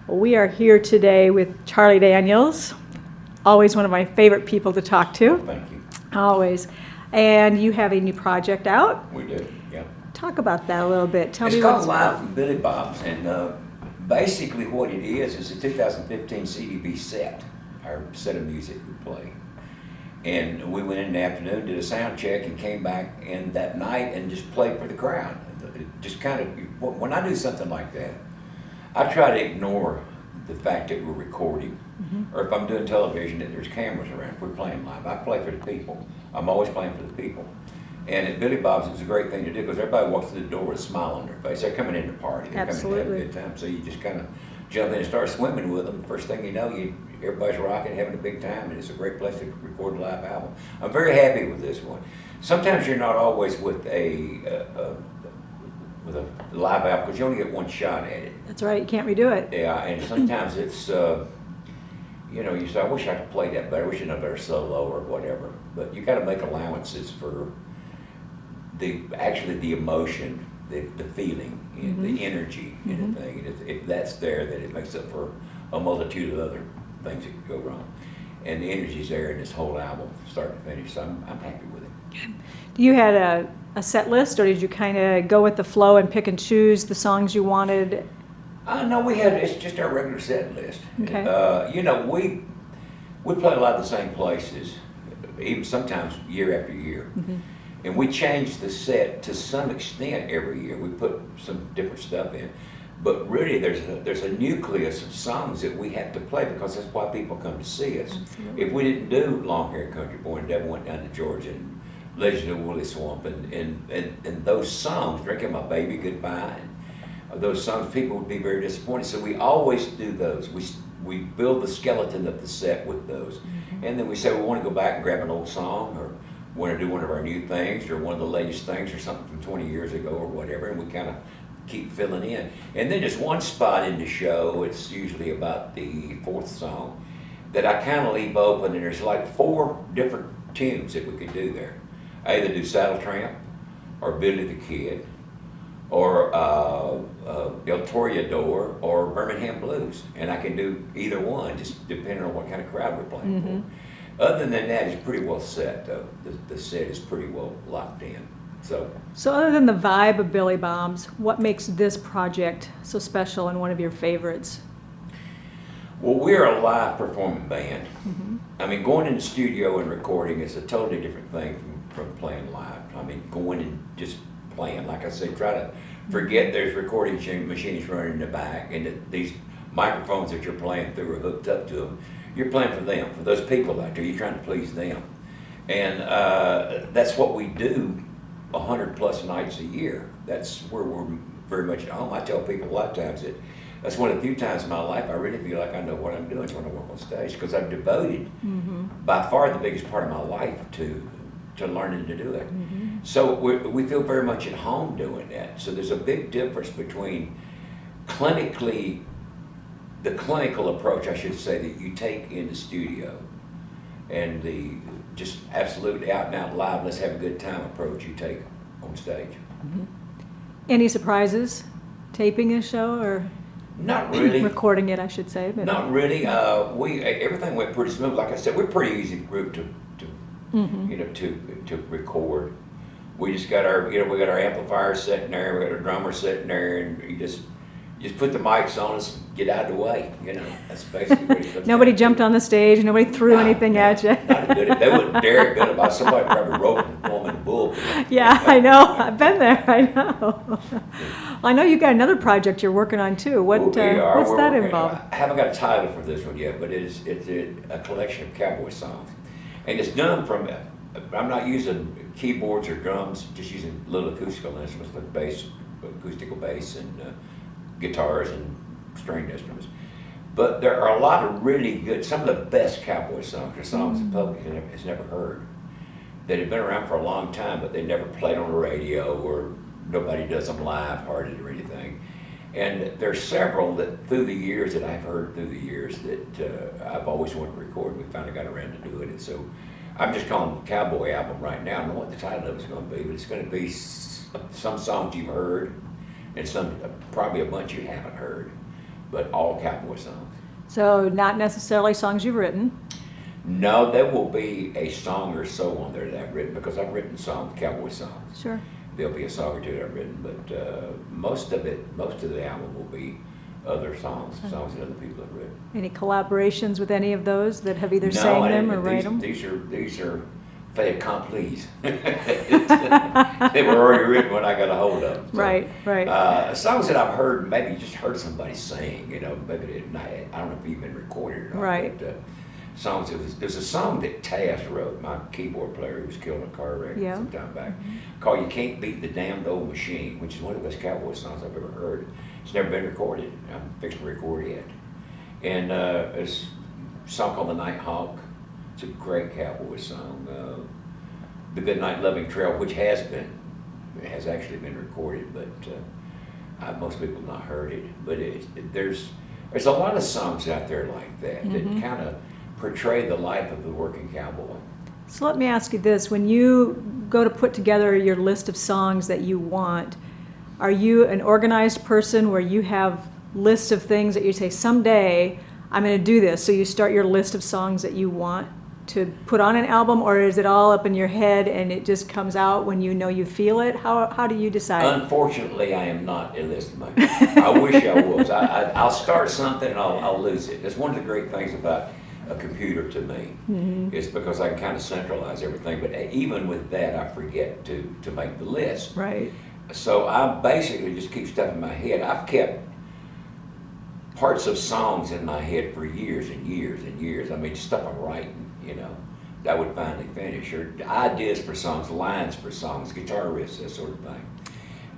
We are here today with Charlie Daniels, always one of my favorite people to talk to. Thank you. Always. And you have a new project out. We do, yeah. Talk about that a little bit. Tell me It's what called it's Live about. from Billy Bob's, and basically what it is a 2015 CDB set, our set of music we play. And we went in the afternoon, did a sound check, and came back in that night and just played for the crowd. It just kind of, when I do something like that, I try to ignore the fact that we're recording, or if I'm doing television that there's cameras around. If we're playing live, I play for the people. I'm always playing for the people. And at Billy Bob's, it was a great thing to do because everybody walks through the door with a smile on their face. They're coming in to party. They're coming to have a good time. So you just kind of jump in and start swimming with them. First thing you know, everybody's rocking, having a big time, and it's a great place to record a live album. I'm very happy with this one. Sometimes you're not always with a live album because you only get one shot at it. That's right, you can't redo it. Yeah, and sometimes it's, you say, I wish I could play that better, I wish I had a better solo or whatever. But you got to make allowances for the emotion, the feeling, the energy in the thing. And if that's there, then it makes up for a multitude of other things that could go wrong. And the energy's there in this whole album, start to finish, so I'm happy with it. You had a set list, or did you kind of go with the flow and pick and choose the songs you wanted? No, it's just our regular set list. Okay. We play a lot of the same places, even sometimes year after year. And we change the set to some extent every year. We put some different stuff in. But really, there's a nucleus of songs that we have to play because that's why people come to see us. Absolutely. If we didn't do Long Hair Country Boy and Devil Went Down to Georgia and Legend of Woolly Swamp and those songs, Drinking My Baby Goodbye, and those songs, people would be very disappointed. So we always do those. We build the skeleton of the set with those. And then we say we want to go back and grab an old song, or want to do one of our new things, or one of the latest things, or something from 20 years ago, or whatever, and we kind of keep filling in. And then there's one spot in the show, it's usually about the fourth song, that I kind of leave open, and there's like 4 different tunes that we could do there. I either do Saddle Tramp, or Billy the Kid, or El Toreador, or Birmingham Blues. And I can do either one, just depending on what kind of crowd we're playing for. Other than that, it's pretty well set, though. The set is pretty well locked in. So other than the vibe of Billy Bob's, what makes this project so special and one of your favorites? Well, we're a live performing band. I mean, going in the studio and recording is a totally different thing from playing live. I mean, going and just playing, like I said, try to forget there's recording machines running in the back, and that these microphones that you're playing through are hooked up to them. You're playing for them, for those people out there. You're trying to please them. And that's what we do 100+ nights a year. That's where we're very much at home. I tell people a lot of times that that's one of the few times in my life I really feel like I know what I'm doing is when I work on stage, because I've devoted by far the biggest part of my life to learning to do it. So we feel very much at home doing that. So there's a big difference between the clinical approach, I should say, that you take in the studio, and the just absolutely out and out live, let's have a good time approach you take on stage. Any surprises taping a show, or Not really. recording it, I should say? But Not really. Everything went pretty smooth. Like I said, we're a pretty easy group to record. We just got our amplifier sitting there, we got our drummer sitting there, and you just put the mics on us and get out of the way. That's basically what it comes nobody down to. jumped on the stage, nobody threw anything at you. Not good. They wouldn't dare good about somebody probably roping and pulling in the bull. Yeah, I know. I've been there. I know. Well, I know you've got another project you're working on too. What's that involve? I haven't got a title for this one yet, but it's a collection of cowboy songs, and it's done from. I'm not using keyboards or drums, just using little acoustical instruments like bass, acoustical bass, and guitars and stringed instruments. But there are a lot of really good, some of the best cowboy songs are songs the public has never heard, that have been around for a long time, but they never played on the radio, or nobody does them live hardly or anything. And there's several that through the years that I've heard through the years that I've always wanted to record. We finally got around to doing it. So I'm just calling it Cowboy Album right now. I don't know what the title of it's going to be, but it's going to be some songs you've heard and some, probably a bunch you haven't heard. but all cowboy songs. So not necessarily songs you've written. No, there will be a song or so on there that I've written, because I've written songs, cowboy songs. Sure. There'll be a song or two that I've written, but most of the album will be other songs that other people have written. Any collaborations with any of those that have either sang them or write them? These are fait accomplis. They were already written when I got a hold of them. So, Right. Songs that I've heard, maybe just heard somebody sing, maybe I don't know if you've been recorded or not. Right. But, songs, there's a song that Taz wrote, my keyboard player who was killed in a car wreck some time back, called You Can't Beat the Damned Old Machine, which is one of the best cowboy songs I've ever heard. It's never been recorded. I'm fixing to record it. And it's a song called The Night Hawk. It's a great cowboy song. The Good Night Loving Trail, which has actually been recorded, but most people have not heard it. But there's a lot of songs out there like that that kind of portray the life of the working cowboy. So let me ask you this. When you go to put together your list of songs that you want, are you an organized person where you have lists of things that you say, someday I'm going to do this? So you start your list of songs that you want to put on an album, or is it all up in your head and it just comes out when you know you feel it? How do you decide? Unfortunately, I am not a list maker. I wish I was. I'll start something and I'll lose it. That's one of the great things about a computer to me, is because I can kind of centralize everything. But even with that, I forget to make the list. Right. So I basically just keep stuff in my head. I've kept parts of songs in my head for years and years and years. I mean, stuff I'm writing, that would finally finish, or ideas for songs, lines for songs, guitar riffs, that sort of thing.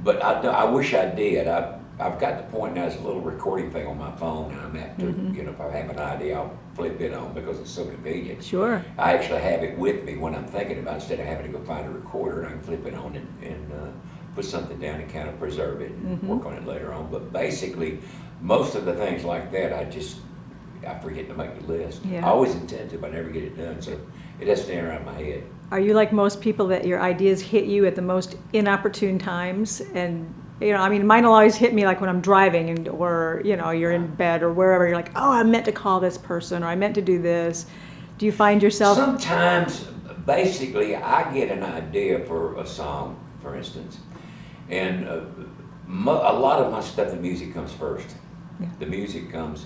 But I wish I did. I've got the point now, there's a little recording thing on my phone, and I'm apt to, if I have an idea, I'll flip it on because it's so convenient. Sure. I actually have it with me when I'm thinking about it, instead of having to go find a recorder, and I can flip it on and put something down and kind of preserve it and work on it later on. But basically, most of the things like that, I forget to make the list. Yeah. I always intend to, but I never get it done, so it has to stand around my head. Are you like most people that your ideas hit you at the most inopportune times? And mine will always hit me like when I'm driving or you're in bed or wherever. You're like, oh, I meant to call this person, or I meant to do this. Do you find yourself? Sometimes, basically, I get an idea for a song, for instance, and a lot of my stuff, the music comes first. Yeah. The music comes,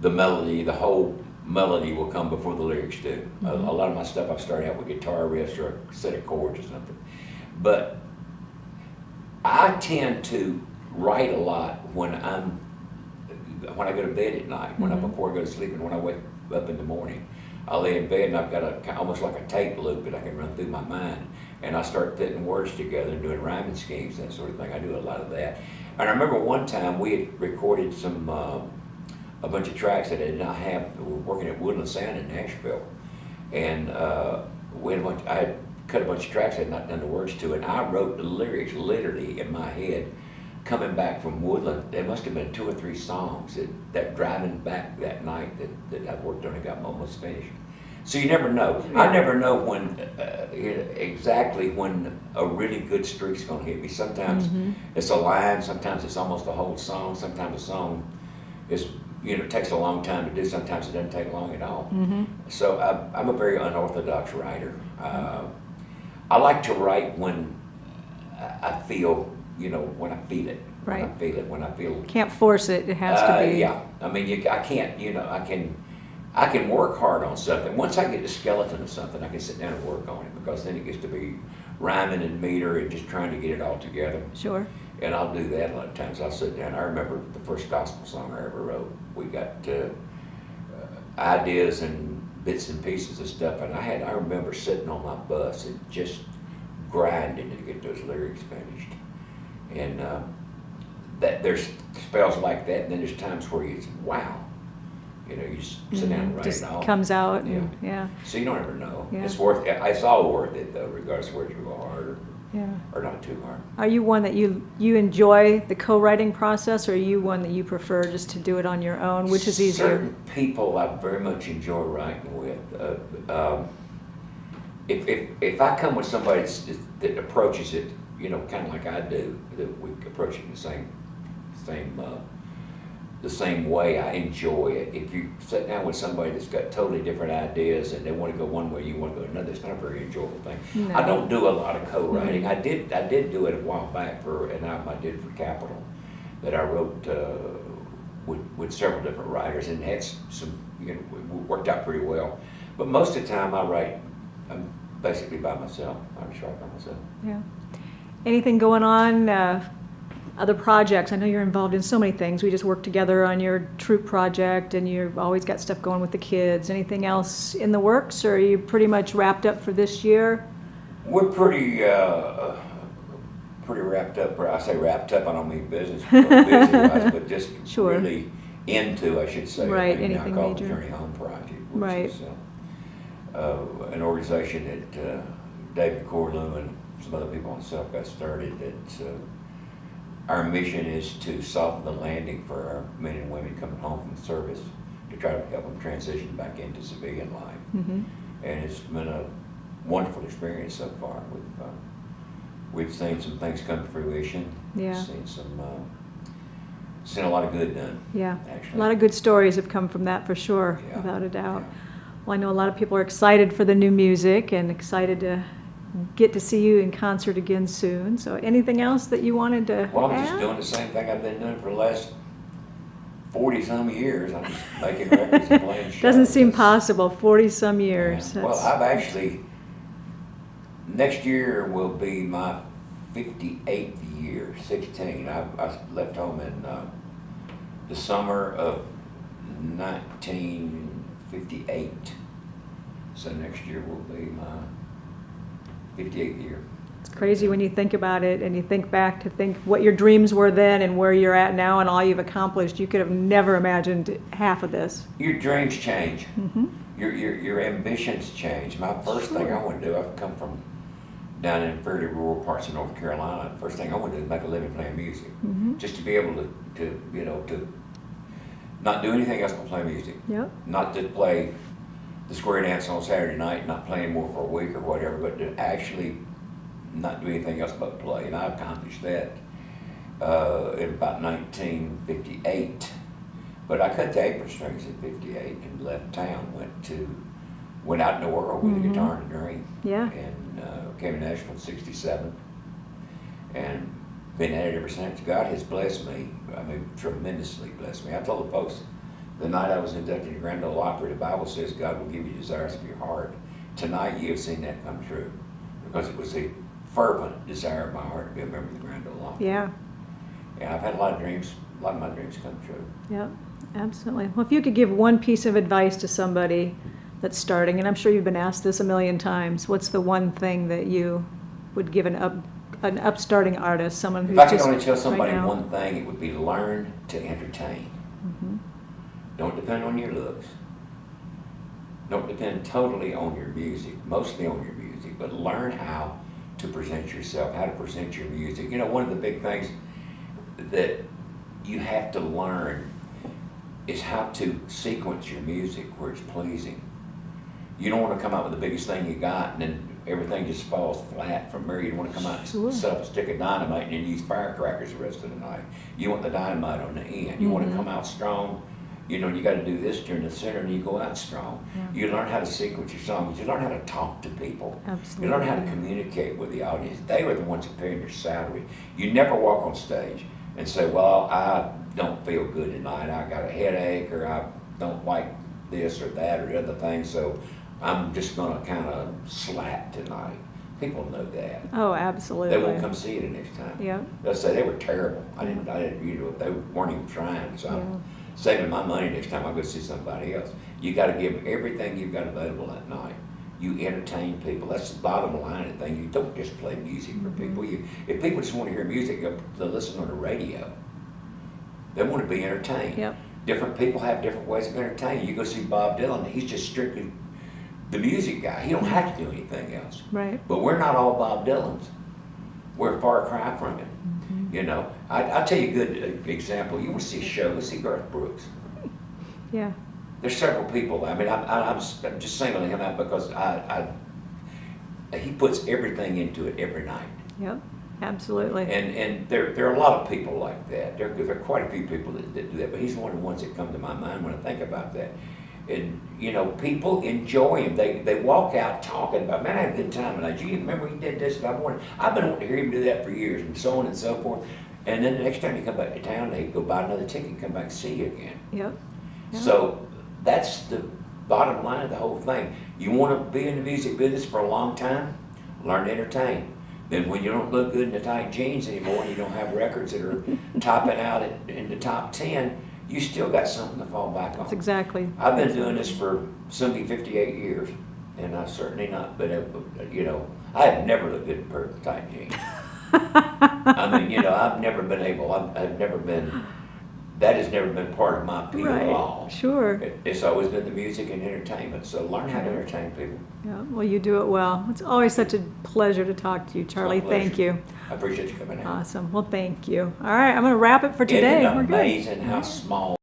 the melody, the whole melody will come before the lyrics do. A lot of my stuff I've started out with guitar riffs or a set of chords or something. But I tend to write a lot when I go to bed at night, before I go to sleep, and when I wake up in the morning. I lay in bed and I've got almost like a tape loop that I can run through my mind, and I start putting words together and doing rhyming schemes, that sort of thing. I do a lot of that. And I remember one time we had recorded a bunch of tracks that I did not have. We were working at Woodland Sound in Nashville, and I had cut a bunch of tracks I had not done the words to, and I wrote the lyrics literally in my head. Coming back from Woodland, there must have been 2 or 3 songs that driving back that night that I worked on and got almost finished. So you never know. Yeah. I never know when exactly when a really good streak's going to hit me. Sometimes it's a line, sometimes it's almost a whole song, sometimes a song is takes a long time to do, sometimes it doesn't take long at all. So I'm a very unorthodox writer. I like to write when I feel, when I feel it. Right. When I feel. Can't force it. It has to be. Yeah. I mean, I can't, I can work hard on something. Once I get the skeleton of something, I can sit down and work on it, because then it gets to be rhyming and meter and just trying to get it all together. Sure. And I'll do that a lot of times. I'll sit down. I remember the first gospel song I ever wrote. We got ideas and bits and pieces of stuff, and I remember sitting on my bus and just grinding to get those lyrics finished. And that there's spells like that, and then there's times where you, wow, you just sit down and write Just it all. comes out. Yeah. Yeah. So you don't ever know. Yeah. It's all worth it though, regardless of where it's real hard Yeah. or not too hard. Are you one that you enjoy the co-writing process, or are you one that you prefer just to do it on your own? Which is easier? Certain people I very much enjoy writing with. If I come with somebody that approaches it, kind of like I do, that we approach it in the same the same way. I enjoy it. If you sit down with somebody that's got totally different ideas and they want to go one way, you want to go another, it's not a very enjoyable thing. No. I don't do a lot of co-writing. I did do it a while back for an album I did for Capitol that I wrote with several different writers, and had some, worked out pretty well. But most of the time I'm basically by myself. I just write by myself. Yeah. Anything going on, other projects? I know you're involved in so many things. We just worked together on your troop project, and you've always got stuff going with the kids. Anything else in the works, or are you pretty much wrapped up for this year? We're pretty wrapped up. I say wrapped up, I don't mean busy-wise, but just Sure. really into, I should say, Right, a thing now anything called the major. Journey Home Project, which Right. is an organization that David Corlew and some other people myself got started. That our mission is to soften the landing for our men and women coming home from service, to try to help them transition back into civilian life. Mm-hmm. And it's been a wonderful experience so far. We've seen some things come to fruition. Yeah. We've seen a lot of good done. Yeah. Actually. A lot of good stories have come from that, for sure, Yeah. without a doubt. Yeah. Well, I know a lot of people are excited for the new music and excited to get to see you in concert again soon. So anything else that you wanted to Well, I'm add? just doing the same thing I've been doing for the last 40-some years. I'm just making records and playing shows. Doesn't seem That's- possible, 40-some years. Yeah. Well, next year will be my 58th year, 16. I left home in the summer of 1958. So next year will be my 58th year. It's crazy when you think about it and you think back to think what your dreams were then and where you're at now and all you've accomplished. You could have never imagined half of this. Your dreams change. Mm-hmm. Your ambitions change. My first thing I want to do, I've come from down in fairly rural parts of North Carolina. First thing I want to do is make a living playing music. Mm-hmm. Just to be able to not do anything else but play music. Yep. Not to play the square dance on Saturday night, not playing more for a week or whatever, but to actually not do anything else but play. And I accomplished that in about 1958. But I cut the apron strings at 58 and left town, went out in the world with a guitar and a dream. Yeah. And came to Nashville in 67. And been at it ever since. God has blessed me, tremendously blessed me. I told the folks the night I was inducted into Grand Ole Opry, the Bible says God will give you desires of your heart. Tonight you have seen that come true, because it was a fervent desire of my heart to be a member of the Grand Ole Opry. Yeah. And I've had a lot of my dreams come true. Yep. Absolutely. Well, if you could give one piece of advice to somebody that's starting, and I'm sure you've been asked this a million times, what's the one thing that you would give an upstarting artist, someone who's If I could just only tell somebody right now? one thing, it would be learn to entertain. Mhm. Don't depend on your looks. Don't depend totally on your music, mostly on your music, but learn how to present yourself, how to present your music. One of the big things that you have to learn is how to sequence your music where it's pleasing. You don't want to come out with the biggest thing you got and then everything just falls flat from there. You don't want to come out Sure. and set up a stick of dynamite and then use firecrackers the rest of the night. You want the dynamite on the end. You want to come out strong. You got to do this during the center and you go out strong. Yeah. You learn how to sequence your songs. You learn how to talk to people. Absolutely. You learn how to communicate with the audience. They are the ones that pay your salary. You never walk on stage and say, well, I don't feel good tonight. I got a headache, or I don't like this or that or the other thing, so I'm just going to kind of slap tonight. People know that. Oh, absolutely. They won't come see you the next time. Yeah. They'll say they were terrible. I didn't, they weren't even trying, so Yeah. I'm saving my money next time I go see somebody else. You got to give everything you've got available that night. You entertain people. That's the bottom line of the thing. You don't just play music for people. If people just want to hear music, they'll listen on the radio. They want to be entertained. Yep. Different people have different ways of entertaining. You go see Bob Dylan, he's just strictly the music guy. He don't have to do anything else. Right. But we're not all Bob Dylans. We're a far cry from it. I'll tell you a good example. You want to see a show, go see Garth Brooks. Yeah. There's several people. I'm just singling him out because he puts everything into it every night. Yep. Absolutely. And there are a lot of people like that. There are quite a few people that do that, but he's one of the ones that come to my mind when I think about that. And, you know, people enjoy him. They walk out talking about, man, I had a good time tonight. You remember he did this? And I've been wanting to hear him do that for years, and so on and so forth. And then the next time you come back to town, they go buy another ticket and come back and see you again. Yep. So that's the bottom line of the whole thing. You want to be in the music business for a long time? Learn to entertain. Then when you don't look good in the tight jeans anymore, and you don't have records that are topping out in the top 10, you still got something to fall back on. That's exactly. I've been doing this for soon be 58 years, and I've certainly not been able, you know, I have never looked good in perfect tight jeans. I mean, you know, I've never been able, I've never been, that has never been part of my appeal at all. Sure. It's always been the music and entertainment, so learn how to entertain people. Yeah, well, you do it well. It's always such a pleasure to talk to you, Charlie. It's my pleasure. Thank you. I appreciate you coming out. Awesome. Well, thank you. All right, I'm going to wrap it for today. Isn't We're it good. amazing how small